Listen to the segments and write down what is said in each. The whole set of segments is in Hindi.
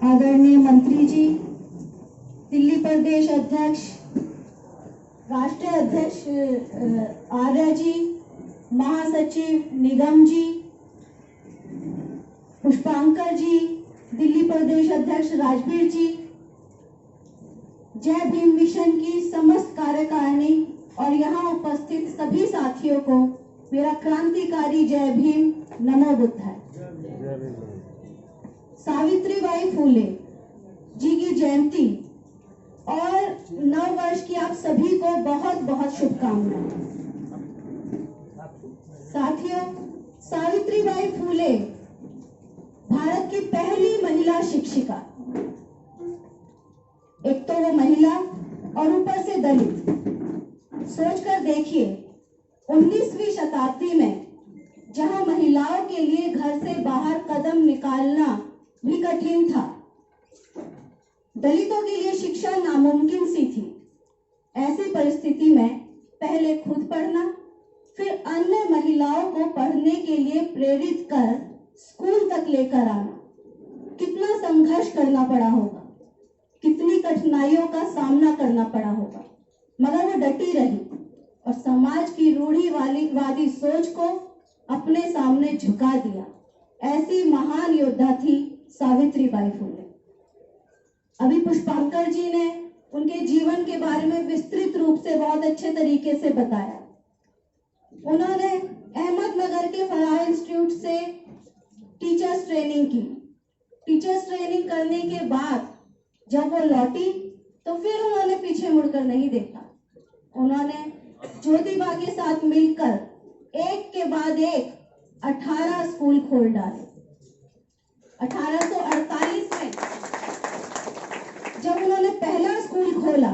आदरणीय मंत्री जी, दिल्ली प्रदेश अध्यक्ष, राष्ट्रीय अध्यक्ष आर्या जी, महासचिव निगम जी, पुष्पांकर जी, दिल्ली प्रदेश अध्यक्ष राजवीर जी, जय भीम मिशन की समस्त कार्यकारिणी और यहाँ उपस्थित सभी साथियों को मेरा क्रांतिकारी जय भीम, नमो बुद्धाय। सावित्रीबाई फूले जी की जयंती और नव वर्ष की आप सभी को बहुत बहुत शुभकामनाएं। साथियों, सावित्रीबाई फूले भारत की पहली महिला शिक्षिका, एक तो वो महिला और ऊपर से दलित। सोचकर देखिए, 19वीं शताब्दी में जहां महिलाओं के लिए घर से बाहर कदम निकालना भी कठिन था, दलितों के लिए शिक्षा नामुमकिन सी थी। ऐसी परिस्थिति में पहले खुद पढ़ना, फिर अन्य महिलाओं को पढ़ने के लिए प्रेरित कर स्कूल तक लेकर आना, कितना संघर्ष करना पड़ा होगा, कितनी कठिनाइयों का सामना करना पड़ा होगा, मगर वो डटी रही और समाज की रूढ़िवादी सोच को अपने सामने झुका दिया। ऐसी महान योद्धा थी सावित्रीबाई फूले। अभी पुष्पांकर जी ने उनके जीवन के बारे में विस्तृत रूप से बहुत अच्छे तरीके से बताया। उन्होंने अहमदनगर के फलाह इंस्टीट्यूट से टीचर्स ट्रेनिंग की। टीचर्स ट्रेनिंग करने के बाद जब वो लौटी तो फिर उन्होंने पीछे मुड़कर नहीं देखा। उन्होंने ज्योतिबा के साथ मिलकर एक के बाद एक 18 स्कूल खोल डाले। 1848 में जब उन्होंने पहला स्कूल खोला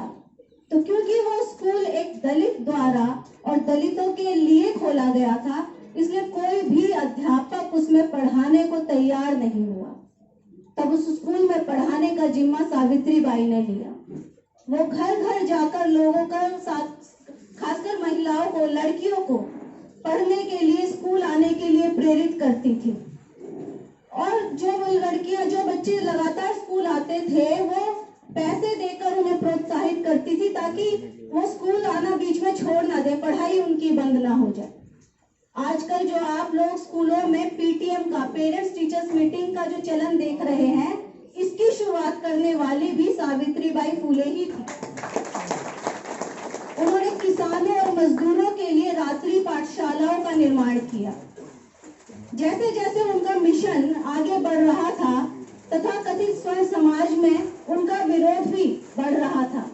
तो क्योंकि वो स्कूल एक दलित द्वारा और दलितों के लिए खोला गया था, इसलिए कोई भी अध्यापक उसमें पढ़ाने को तैयार नहीं हुआ। तब उस स्कूल में पढ़ाने का जिम्मा सावित्रीबाई ने लिया। वो घर घर जाकर लोगों का साथ, खासकर महिलाओं को, लड़कियों को पढ़ने के लिए, स्कूल आने के लिए प्रेरित करती थी। और जो लड़कियां, जो बच्चे लगातार स्कूल आते थे, वो पैसे देकर उन्हें प्रोत्साहित करती थी ताकि वो स्कूल आना बीच में छोड़ ना दे, पढ़ाई उनकी बंद ना हो जाए। आजकल जो आप लोग स्कूलों में पीटीएम का, पेरेंट्स टीचर्स मीटिंग का जो चलन देख रहे हैं, इसकी शुरुआत करने वाली भी सावित्रीबाई फूले ही थी। उन्होंने किसानों और मजदूरों के लिए रात्रि पाठशालाओं का निर्माण किया। जैसे जैसे उनका मिशन आगे बढ़ रहा था, तथा कथित स्वर्ण समाज में उनका विरोध भी बढ़ रहा था।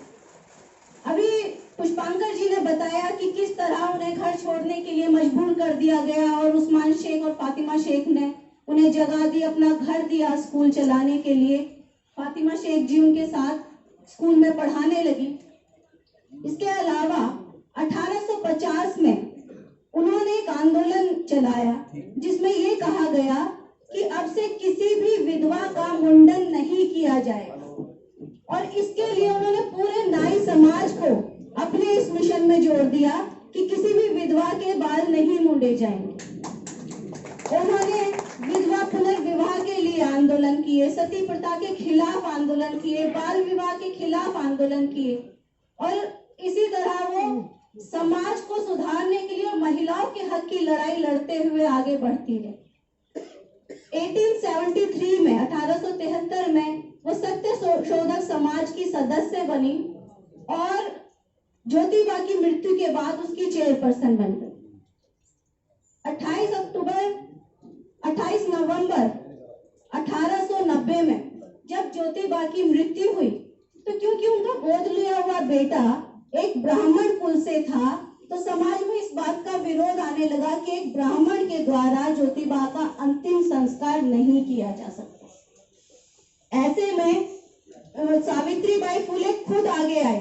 अभी पुष्पांकर जी ने बताया कि किस तरह उन्हें घर छोड़ने के लिए मजबूर कर दिया गया और उस्मान शेख और फातिमा शेख ने उन्हें जगह दी, अपना घर दिया स्कूल चलाने के लिए। फातिमा शेख जी उनके साथ स्कूल में पढ़ाने लगी। इसके अलावा 1850 में उन्होंने एक आंदोलन चलाया जिसमें ये कहा गया कि अब से किसी भी विधवा का मुंडन नहीं किया जाएगा, और इसके लिए उन्होंने पूरे नाई समाज को अपने इस मिशन में जोड़ दिया कि किसी भी विधवा के बाल नहीं मुंडे जाएंगे। उन्होंने विधवा पुनर्विवाह के लिए आंदोलन किए, सती प्रथा के खिलाफ आंदोलन किए, बाल विवाह के खिलाफ आंदोलन किए, और इसी तरह वो समाज को सुधारने के लिए और महिलाओं के हक की लड़ाई लड़ते हुए आगे बढ़ती रही। 1873 में 1873 में वो सत्य शोधक समाज की सदस्य बनी और ज्योतिबा की मृत्यु के बाद उसकी चेयरपर्सन बन गई। 28 नवंबर 1890 में जब ज्योतिबा की मृत्यु हुई तो क्योंकि उनका गोद लिया हुआ बेटा एक ब्राह्मण कुल से था, तो समाज में इस बात का विरोध आने लगा कि एक ब्राह्मण के द्वारा ज्योतिबा का अंतिम संस्कार नहीं किया जा सकता। ऐसे में सावित्रीबाई फूले खुद आगे आई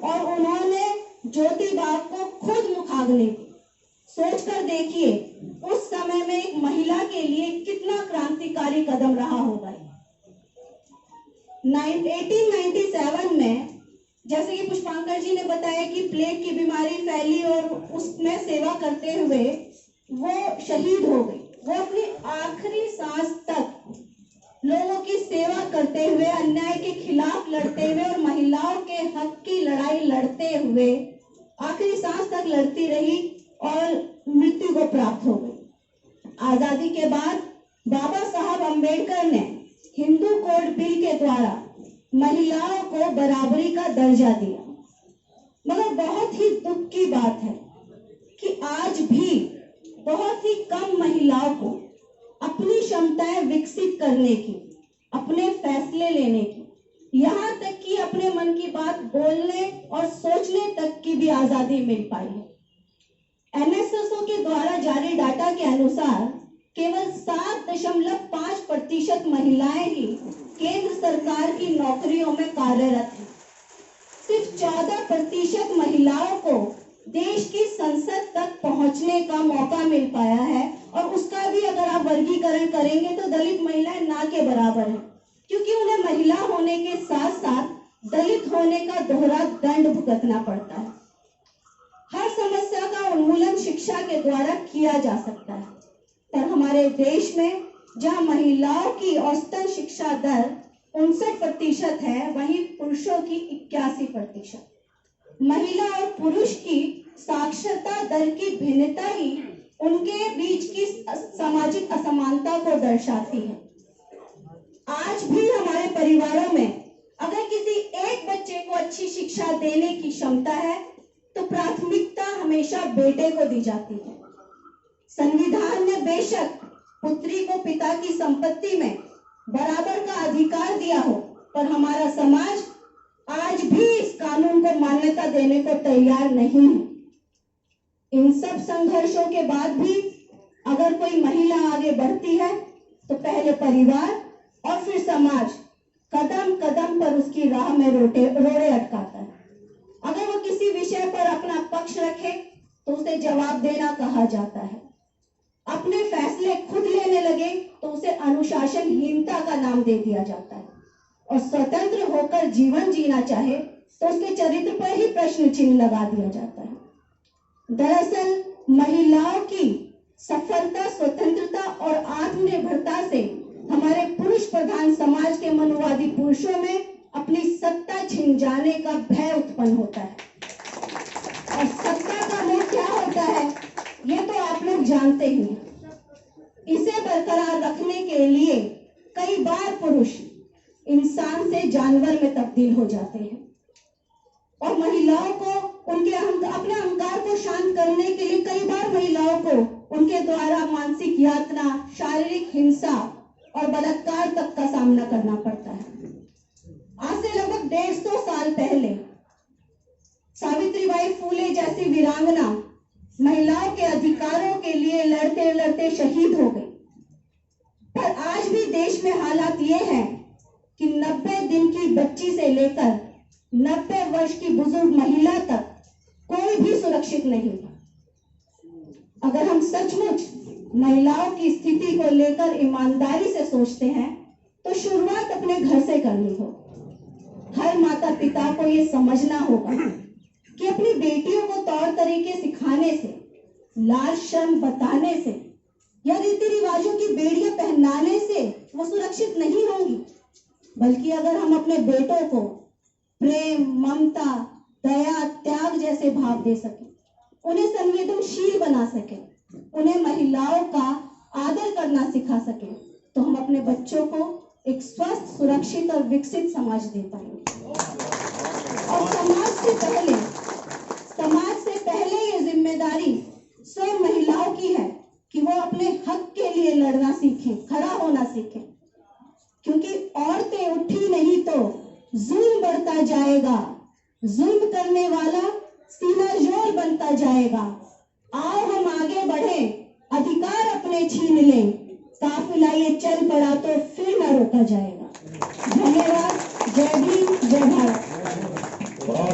और उन्होंने ज्योतिबा को खुद मुखाग्नि दी। सोचकर देखिए उस समय में एक महिला के लिए कितना क्रांतिकारी कदम रहा होगा। 1897 में जैसे कि पुष्पांकर जी ने बताया कि प्लेग की बीमारी फैली और उसमें सेवा करते हुए वो शहीद हो गई। वो अपनी आखिरी सांस तक लोगों की सेवा करते हुए, अन्याय के खिलाफ लड़ते हुए और महिलाओं के हक की लड़ाई लड़ते हुए आखिरी सांस तक लड़ती रही और मृत्यु को प्राप्त हो गई। आजादी के बाद बाबा साहब अम्बेडकर ने हिंदू कोड बिल के द्वारा महिलाओं को बराबरी का दर्जा दिया। मगर बहुत ही दुख की बात है कि आज भी बहुत ही कम महिलाओं को अपनी क्षमताएं विकसित करने की, अपने फैसले लेने की, यहाँ तक कि अपने मन की बात बोलने और सोचने तक की भी आजादी मिल पाई है। एनएसएसओ के द्वारा जारी डाटा के अनुसार केवल 7.5% महिलाएं ही केंद्र सरकार की नौकरियों में कार्यरत हैं। सिर्फ 14% महिलाओं को देश की संसद तक पहुंचने का मौका मिल पाया है, और उसका भी अगर आप वर्गीकरण करेंगे तो दलित महिलाएं ना के बराबर हैं, क्योंकि उन्हें महिला होने के साथ साथ दलित होने का दोहरा दंड भुगतना पड़ता है। हर समस्या का उन्मूलन शिक्षा के द्वारा किया जा सकता है, पर हमारे देश में जहां महिलाओं की औसतन शिक्षा दर 59% है, वहीं पुरुषों की 81%। महिला और पुरुष की साक्षरता दर की भिन्नता ही उनके बीच की सामाजिक असमानता को दर्शाती है। आज भी हमारे परिवारों में अगर किसी एक बच्चे को अच्छी शिक्षा देने की क्षमता है तो प्राथमिकता हमेशा बेटे को दी जाती है। संविधान ने बेशक पुत्री को पिता की संपत्ति में बराबर का अधिकार दिया हो, पर हमारा समाज आज भी इस कानून को मान्यता देने को तैयार नहीं है। इन सब संघर्षों के बाद भी अगर कोई महिला आगे बढ़ती है तो पहले परिवार और फिर समाज कदम कदम पर उसकी राह में रोड़े अटकाता है। अगर वो किसी विषय पर अपना पक्ष रखे तो उसे जवाब देना कहा जाता है। अपने फैसले खुद लेने लगे तो उसे अनुशासनहीनता का नाम दे दिया जाता है, और स्वतंत्र होकर जीवन जीना चाहे तो उसके चरित्र पर ही प्रश्न चिन्ह लगा दिया जाता है। दरअसल महिलाओं की सफलता, स्वतंत्रता और आत्मनिर्भरता से हमारे पुरुष प्रधान समाज के मनुवादी पुरुषों में अपनी सत्ता छिन जाने का भय उत्पन्न होता है। और सत्ता का मोह क्या होता है ये तो आप लोग जानते ही हैं। इसे बरकरार रखने के लिए कई बार पुरुष इंसान से जानवर में तब्दील हो जाते हैं, और महिलाओं को उनके अपने अहंकार को शांत करने के लिए कई बार महिलाओं को उनके द्वारा मानसिक यातना, शारीरिक हिंसा और बलात्कार तक का सामना करना पड़ता है। आज से लगभग 150 साल पहले सावित्रीबाई फूले जैसी वीरांगना महिलाओं के अधिकारों के लिए लड़ते लड़ते शहीद हो गई, पर आज भी देश में हालात ये हैं कि 90 दिन की बच्ची से लेकर 90 वर्ष की बुजुर्ग महिला तक कोई भी सुरक्षित नहीं है। अगर हम सचमुच महिलाओं की स्थिति को लेकर ईमानदारी से सोचते हैं तो शुरुआत अपने घर से करनी होगी। हर माता पिता को ये समझना होगा कि अपनी बेटियों को तौर तरीके सिखाने से, लाज शर्म बताने से या रीति रिवाजों की बेड़ियां पहनाने से वो सुरक्षित नहीं होंगी, बल्कि अगर हम अपने बेटों को प्रेम, ममता, दया, त्याग जैसे भाव दे सके, उन्हें संवेदनशील बना सके, उन्हें महिलाओं का आदर करना सिखा सके, तो हम अपने बच्चों को एक स्वस्थ, सुरक्षित और विकसित समाज दे पाएंगे। और समाज से पहले ये जिम्मेदारी स्वयं महिलाओं की है कि वो अपने हक के लिए लड़ना सीखें, खड़ा होना सीखें, क्योंकि औरतें उठी नहीं तो जुल्म बढ़ता जाएगा, जुल्म करने वाला सीना जोर बनता जाएगा। आओ हम आगे बढ़े, अधिकार अपने छीन लें, काफिला ये चल पड़ा तो फिर न रोका जाएगा। धन्यवाद। जय भीम, जय भारत।